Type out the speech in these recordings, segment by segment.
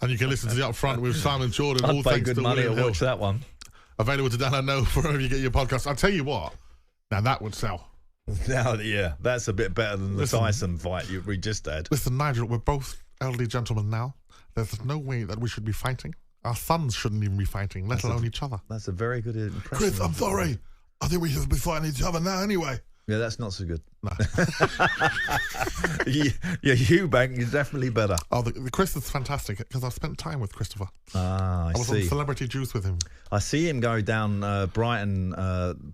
And you can listen to the Up Front with Simon Jordan. I'd all pay thanks good to money to William watch Hill. that one. Available to download now wherever you get your podcast. I'll tell you what, now that would sell. Now, yeah, that's a bit better than the Tyson fight we just had. Listen, Nigel, we're both elderly gentlemen now. There's no way that we should be fighting. Our sons shouldn't even be fighting, let alone each other. That's a very good impression. Chris, I'm sorry. I think we should be fighting each other now anyway. Yeah, that's not so good. No. Eubank is definitely better. Oh, the Chris is fantastic because I've spent time with Christopher. I was see. on Celebrity Juice with him. I see him go down Brighton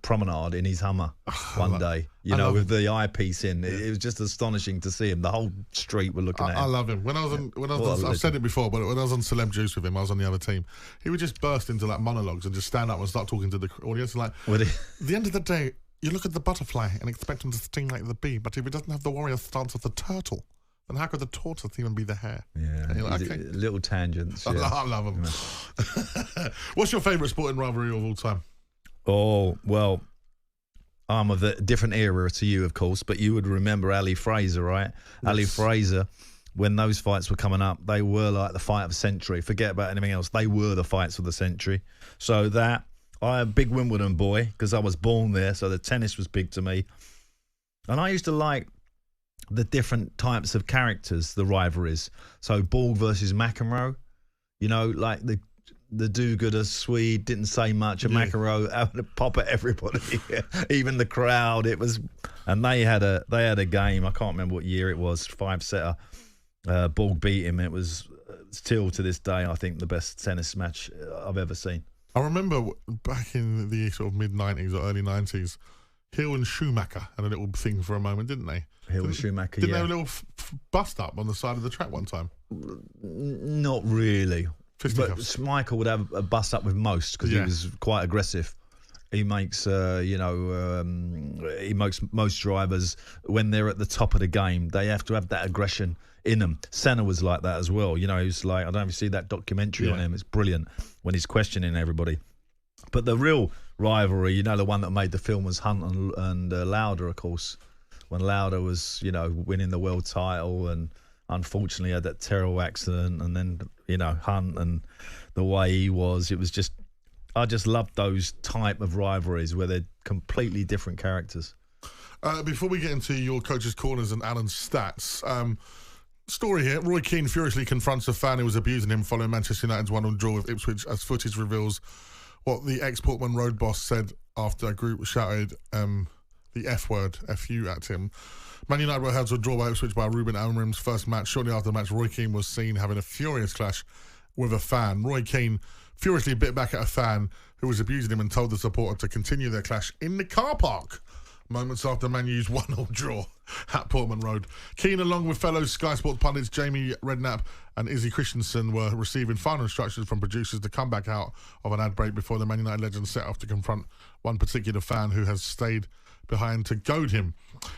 Promenade in his Hummer one day, with the eyepiece in. It was just astonishing to see him. The whole street were looking at him. I love him. I've said it before, but when I was on Celeb Juice with him, I was on the other team. He would just burst into like monologues and just stand up and start talking to the audience. Like, at the end of the day, you look at the butterfly and expect him to sting like the bee, but if it doesn't have the warrior stance of the turtle, then how could the tortoise even be the hare? Yeah, like, okay. Little tangents. Yeah. I love him. Yeah. What's your favourite sporting rivalry of all time? Oh, well, I'm of a different era to you, of course, but you would remember Ali Fraser, right? Yes. Ali Fraser, when those fights were coming up, they were like the fight of the century. Forget about anything else. They were the fights of the century. So that... I'm a big Wimbledon boy because I was born there, so the tennis was big to me. And I used to like the different types of characters, the rivalries. So Borg versus McEnroe, like the do-gooder Swede didn't say much, and McEnroe having a pop at everybody, even the crowd. And they had a game. I can't remember what year it was, 5-setter. Borg beat him. It was still to this day, I think, the best tennis match I've ever seen. I remember back in the sort of mid-90s or early 90s, Hill and Schumacher had a little thing for a moment, didn't they? Hill and Schumacher, Didn't they have a little bust-up on the side of the track one time? Not really. But Michael would have a bust-up with most because he was quite aggressive. He makes, he makes most drivers, when they're at the top of the game, they have to have that aggression in them. Senna was like that as well. He was like, I don't know if you see that documentary on him. It's brilliant when he's questioning everybody. But the real rivalry, the one that made the film was Hunt and Lauder, of course. When Lauder was, winning the world title and unfortunately had that terrible accident, and then, Hunt and the way he was, it was just, I just loved those type of rivalries where they're completely different characters. Before we get into your coach's corners and Alan's stats, story here. Roy Keane furiously confronts a fan who was abusing him following Manchester United's 1-1 draw with Ipswich, as footage reveals what the ex-Portman Road boss said after a group shouted the F word, FU, at him. Man United were held to a draw by Ipswich by Ruben Amorim's first match. Shortly after the match, Roy Keane was seen having a furious clash with a fan. Roy Keane furiously bit back at a fan who was abusing him and told the supporter to continue their clash in the car park. Moments after Man U's 1-0 draw at Portman Road. Keane, along with fellow Sky Sports pundits Jamie Redknapp and Izzy Christensen, were receiving final instructions from producers to come back out of an ad break before the Man United legend set off to confront one particular fan who has stayed behind to goad him.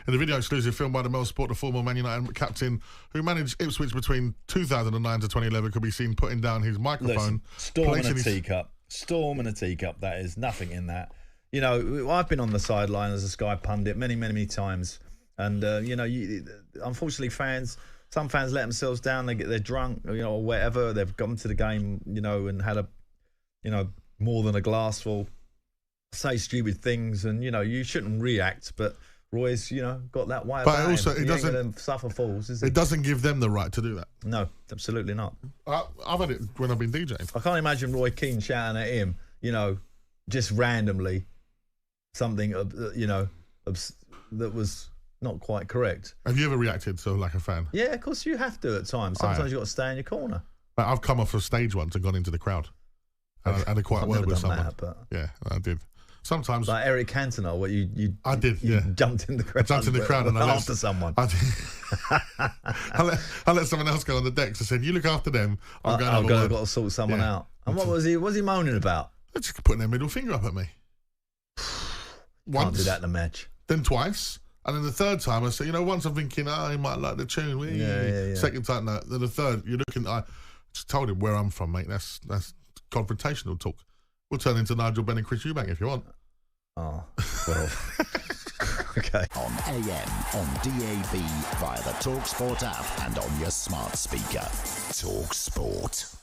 In the video exclusive filmed by the Mail Sport, the former Man United captain who managed Ipswich between 2009 to 2011 could be seen putting down his microphone. Storm and a teacup. Storm and a teacup, that is. Nothing in that. I've been on the sideline as a Sky pundit many, many, many times. And, unfortunately, some fans let themselves down. They're drunk, or whatever. They've gone to the game, and had more than a glassful. Say stupid things, and, you shouldn't react. But Roy's, got that way about him. But also, it doesn't suffer fools, is he? It doesn't give them the right to do that. No, absolutely not. I've had it when I've been DJing. I can't imagine Roy Keane shouting at him, just randomly. Something, that was not quite correct. Have you ever reacted to like a fan? Yeah, of course you have to at times. Sometimes you've got to stay in your corner. I've come off a stage once and gone into the crowd. And I had a quiet word with someone. Yeah, I did. Sometimes. Like Eric Cantona, what you jumped in the crowd. I jumped in the crowd and I after someone. I let someone else go on the decks. I said, "You look after them. I've got to sort someone out." And what was he moaning about? They're just putting their middle finger up at me. Once, can't do that in a match. Then twice, and then the third time I said, once I'm thinking, he might like the tune. Yeah. Second time, no. Then the third, you're looking. I just told him where I'm from, mate. That's confrontational talk. We'll turn into Nigel Benn and Chris Eubank if you want. Oh, well. Okay. On AM, on DAB, via the talkSPORT app, and on your smart speaker. talkSPORT.